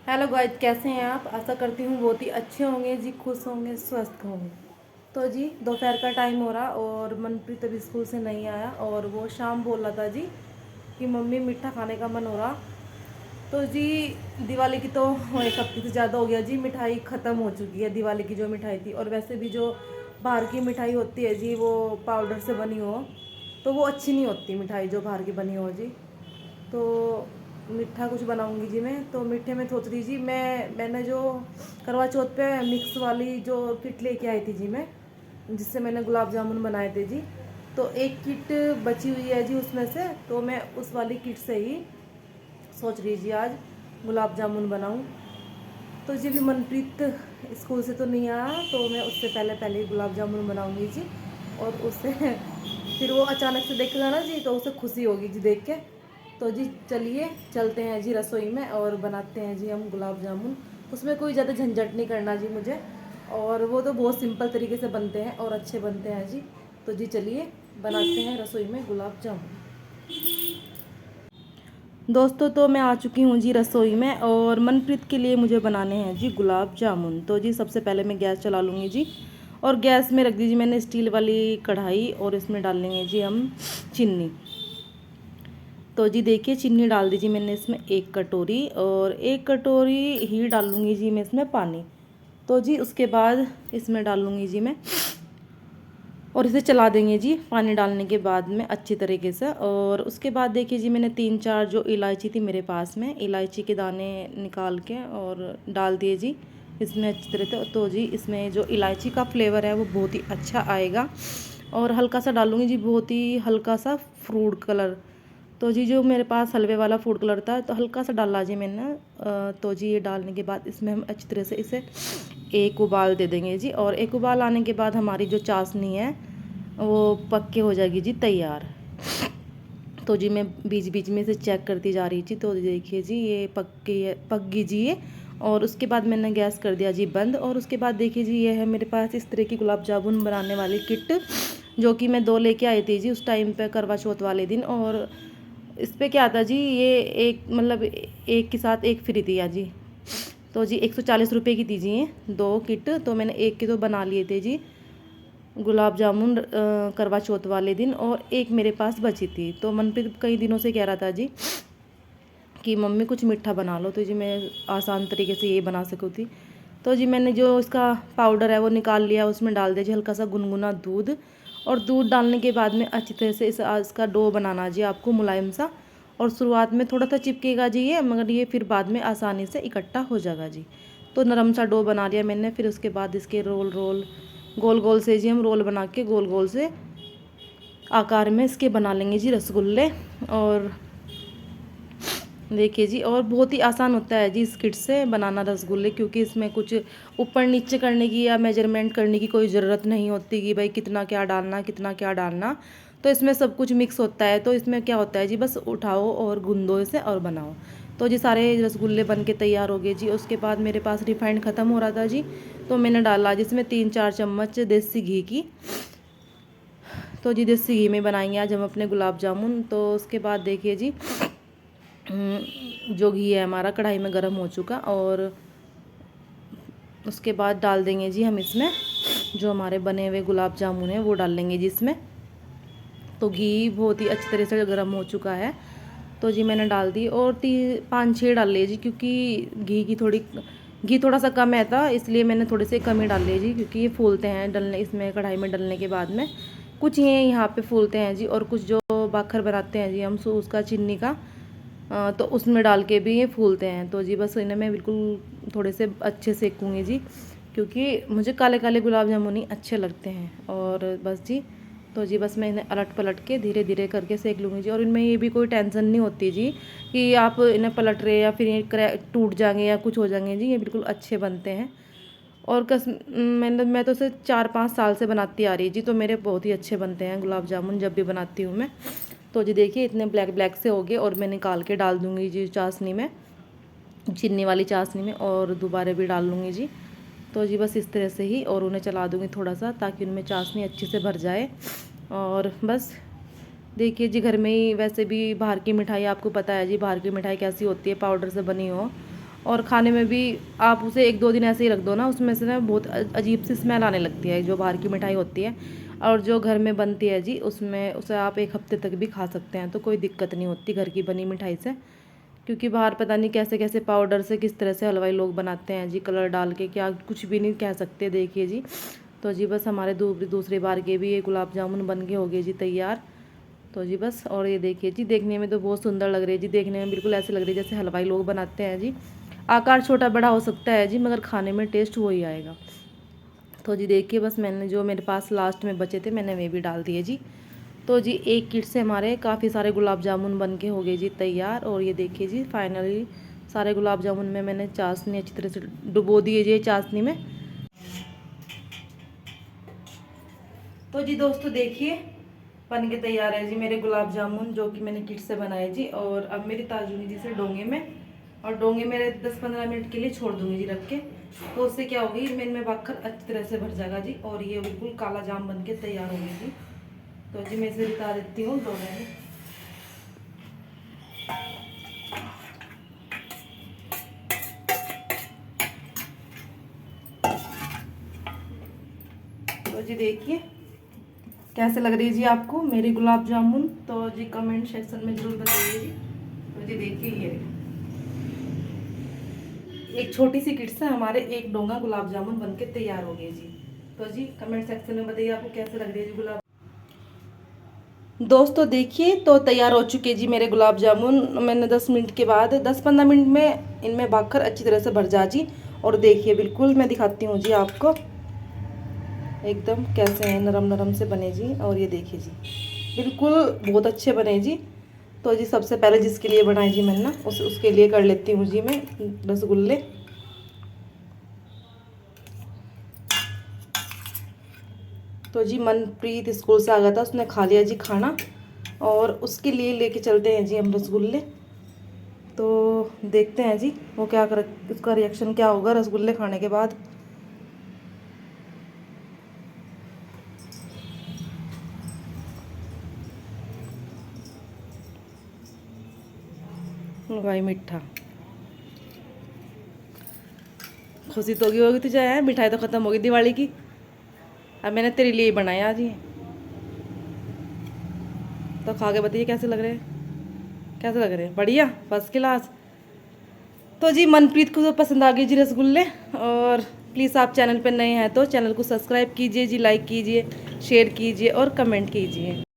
Hello guys, कैसे हैं आप। आशा करती हूँ बहुत ही अच्छे होंगे जी, खुश होंगे, स्वस्थ होंगे। तो जी दोपहर का टाइम हो रहा और मनप्रीत अभी स्कूल से नहीं आया और वो शाम बोल रहा था जी कि मम्मी मीठा खाने का मन हो रहा। तो जी दिवाली की तो एक हफ्ते से ज़्यादा हो गया जी, मिठाई ख़त्म हो चुकी है दिवाली की जो मिठाई थी। और वैसे भी जो बाहर की मिठाई होती है जी वो पाउडर से बनी हो तो वो अच्छी नहीं होती मिठाई जो बाहर की बनी हो जी। तो मीठा कुछ बनाऊंगी जी मैं। तो मीठे में सोच रही जी मैंने जो करवा चौथ पे मिक्स वाली जो किट लेके आई थी जी मैं, जिससे मैंने गुलाब जामुन बनाए थे जी। तो एक किट बची हुई है जी उसमें से, तो मैं उस वाली किट से ही सोच रही जी आज गुलाब जामुन बनाऊं। तो जी भी मनप्रीत स्कूल से तो नहीं आया तो मैं उससे पहले पहले ही गुलाब जामुन बनाऊंगी जी। और उससे फिर वो अचानक से देखेगा ना जी तो उसे खुशी होगी जी देख के। तो जी चलिए चलते हैं जी रसोई में और बनाते हैं जी हम गुलाब जामुन। उसमें कोई ज़्यादा झंझट नहीं करना जी मुझे, और वो तो बहुत सिंपल तरीके से बनते हैं और अच्छे बनते हैं जी। तो जी चलिए बनाते हैं रसोई में गुलाब जामुन। दोस्तों तो मैं आ चुकी हूँ जी रसोई में और मनप्रीत के लिए मुझे बनाने हैं जी गुलाब जामुन। तो जी सबसे पहले मैं गैस चला लूँगी जी, और गैस में रख दीजिए मैंने स्टील वाली कढ़ाई, और इसमें डाल लेंगे जी हम चीनी। तो जी देखिए चीनी डाल दीजिए मैंने इसमें 1 कटोरी, और 1 कटोरी ही डालूँगी जी मैं इसमें पानी। तो जी उसके बाद इसमें डाल लूँगी जी मैं, और इसे चला देंगे जी पानी डालने के बाद में अच्छी तरीके से। और उसके बाद देखिए जी मैंने 3-4 जो इलायची थी मेरे पास में, इलायची के दाने निकाल के और डाल दिए जी इसमें अच्छी तरह से। तो जी इसमें जो इलायची का फ्लेवर है वो बहुत ही अच्छा आएगा। और हल्का सा डालूँगी जी बहुत ही हल्का सा फूड कलर। तो जी जो मेरे पास हलवे वाला फूड कलर था तो हल्का सा डाला जी मैंने। तो जी ये डालने के बाद इसमें हम अच्छी तरह से इसे एक उबाल दे देंगे जी। और एक उबाल आने के बाद हमारी जो चाशनी है वो पक के हो जाएगी जी तैयार। तो जी मैं बीच बीच में से चेक करती जा रही थी। तो देखिए जी ये पक गई जी ये। और उसके बाद मैंने गैस कर दिया जी बंद। और उसके बाद देखिए जी ये है मेरे पास इस तरह की गुलाब जामुन बनाने वाली किट, जो कि मैं 2 लेके आई थी जी उस टाइम पे करवा चौथ वाले दिन। और इस पे क्या था जी, ये एक मतलब एक के साथ एक फ्री थी जी। तो जी 140 रुपये की दीजिए 2 किट। तो मैंने एक के तो बना लिए थे जी गुलाब जामुन करवा चौथ वाले दिन, और एक मेरे पास बची थी। तो मनप्रीत कई दिनों से कह रहा था जी कि मम्मी कुछ मीठा बना लो, तो जी मैं आसान तरीके से ये बना सकूँ थी। तो जी मैंने जो इसका पाउडर है वो निकाल लिया, उसमें डाल दिया जी हल्का सा गुनगुना दूध। और दूध डालने के बाद में अच्छी तरह से इसका डो बनाना जी आपको मुलायम सा। और शुरुआत में थोड़ा सा चिपकेगा जी ये, मगर ये फिर बाद में आसानी से इकट्ठा हो जाएगा जी। तो नरम सा डो बना लिया मैंने। फिर उसके बाद इसके रोल रोल गोल गोल से जी हम रोल बना के गोल गोल से आकार में इसके बना लेंगे जी रसगुल्ले। और देखिए जी, और बहुत ही आसान होता है जी इस किट से बनाना रसगुल्ले, क्योंकि इसमें कुछ ऊपर नीचे करने की या मेजरमेंट करने की कोई ज़रूरत नहीं होती कि भाई कितना क्या डालना कितना क्या डालना। तो इसमें सब कुछ मिक्स होता है। तो इसमें क्या होता है जी, बस उठाओ और गूंदो इसे और बनाओ। तो जी सारे रसगुल्ले बन के तैयार हो गए जी। उसके बाद मेरे पास रिफाइंड ख़त्म हो रहा था जी, तो मैंने डाला जिसमें 3-4 चम्मच देसी घी की। तो जी देसी घी में बनाएंगे आज हम अपने गुलाब जामुन। तो उसके बाद देखिए जी जो घी है हमारा कढ़ाई में गर्म हो चुका। और उसके बाद डाल देंगे जी हम इसमें जो हमारे बने हुए गुलाब जामुन है वो डाल लेंगे जी इसमें। तो घी बहुत ही अच्छी तरह से गर्म हो चुका है। तो जी मैंने डाल दी और 5-6 डाल लिए जी, क्योंकि घी थोड़ा सा कम है था, इसलिए मैंने थोड़े से कम ही डाल लिए जी, क्योंकि ये फूलते हैं डलने इसमें कढ़ाई में डलने के बाद में। कुछ ये यहाँ पे फूलते हैं जी, और कुछ जो बाखर बनाते हैं जी हम उसका चीनी का, तो उसमें डाल के भी ये फूलते हैं। तो जी बस इन्हें मैं बिल्कुल थोड़े से अच्छे सेकूँगी जी, क्योंकि मुझे काले काले गुलाब जामुन ही अच्छे लगते हैं। और बस जी तो जी बस मैं इन्हें अलट पलट के धीरे धीरे करके सेक लूँगी जी। और इनमें ये भी कोई टेंशन नहीं होती जी कि आप इन्हें पलट रहे या फिर ये टूट जाएंगे या कुछ हो जाएंगे जी, ये बिल्कुल अच्छे बनते हैं। और मैं तो इसे 4-5 साल से बनाती आ रही जी, तो मेरे बहुत ही अच्छे बनते हैं गुलाब जामुन जब भी बनाती हूँ मैं। तो जी देखिए इतने ब्लैक ब्लैक से हो गए, और मैं निकाल के डाल दूँगी जी चाशनी में, चीनी वाली चाशनी में, और दोबारा भी डाल लूँगी जी। तो जी बस इस तरह से ही, और उन्हें चला दूँगी थोड़ा सा ताकि उनमें चाशनी अच्छे से भर जाए। और बस देखिए जी घर में ही वैसे भी बाहर की मिठाई आपको पता है जी, बाहर की मिठाई कैसी होती है, पाउडर से बनी हो। और खाने में भी आप उसे 1-2 दिन ऐसे ही रख दो ना, उसमें से ना बहुत अजीब सी स्मेल आने लगती है जो बाहर की मिठाई होती है। और जो घर में बनती है जी उसमें उसे आप 1 हफ्ते तक भी खा सकते हैं, तो कोई दिक्कत नहीं होती घर की बनी मिठाई से। क्योंकि बाहर पता नहीं कैसे कैसे पाउडर से किस तरह से हलवाई लोग बनाते हैं जी, कलर डाल के, क्या कुछ भी नहीं कह सकते। देखिए जी, तो जी बस हमारे दूसरी बार के भी ये गुलाब जामुन बन के हो गए जी तैयार। तो जी बस, और ये देखिए जी, देखने में तो बहुत सुंदर लग रही है जी, देखने में बिल्कुल ऐसे लग रही है जैसे हलवाई लोग बनाते हैं जी। आकार छोटा बड़ा हो सकता है जी, मगर खाने में टेस्ट वही आएगा। तो जी देखिए बस, मैंने जो मेरे पास लास्ट में बचे थे मैंने वे भी डाल दिए जी। तो जी एक किट से हमारे काफ़ी सारे गुलाब जामुन बन के हो गए जी तैयार। और ये देखिए जी, फाइनली सारे गुलाब जामुन में मैंने चाशनी अच्छी तरह से डुबो दिए जी चाशनी में। तो जी दोस्तों देखिए, बन के तैयार है जी मेरे गुलाब जामुन, जो कि मैंने किट से बनाए जी। और अब मेरी ताजूनी जी से डोंगे में, और डोंगे मेरे 10-15 मिनट के लिए छोड़ दूंगी जी रख के। तो उससे क्या होगी, इनमें बखर अच्छी तरह से भर जाएगा जी, और ये बिल्कुल काला जाम बन के तैयार होगी जी। तो जी मैं इसे बता देती हूँ डोंगे में। तो जी देखिए कैसे लग रही है जी आपको मेरी गुलाब जामुन, तो जी कमेंट सेक्शन में जरूर बताइए जी। तो जी देखिए, ये एक छोटी सी किट से हमारे एक डोंगा गुलाब जामुन बनके तैयार हो गए जी। तो जी कमेंट सेक्शन में बताइए आपको कैसे लग रही है जी गुलाब। दोस्तों देखिए, तो तैयार हो चुके जी मेरे गुलाब जामुन। मैंने 10 मिनट के बाद 10-15 मिनट में इनमें भागकर अच्छी तरह से भर जा जी। और देखिए बिल्कुल मैं दिखाती हूँ जी आपको एकदम कैसे हैं, नरम नरम से बने जी। और ये देखिए जी बिल्कुल बहुत अच्छे बने जी। तो जी सबसे पहले जिसके लिए बनाए जी मैंने ना उसके लिए कर लेती हूँ जी मैं रसगुल्ले। तो जी मनप्रीत स्कूल से आ गया था, उसने खा लिया जी खाना, और उसके लिए लेके चलते हैं जी हम रसगुल्ले। तो देखते हैं जी वो क्या कर, उसका रिएक्शन क्या होगा रसगुल्ले खाने के बाद। भाई मीठा खुशी तो होगी तुझे, है मिठाई तो ख़त्म होगी दिवाली की। अब मैंने तेरे लिए ही बनाया आज ये, तो खा के बताइए कैसे लग रहे हैं, कैसे लग रहे हैं, बढ़िया फर्स्ट क्लास। तो जी मनप्रीत को तो पसंद आ गई जी रसगुल्ले। और प्लीज़ आप चैनल पर नए हैं तो चैनल को सब्सक्राइब कीजिए जी, लाइक कीजिए, शेयर कीजिए और कमेंट कीजिए।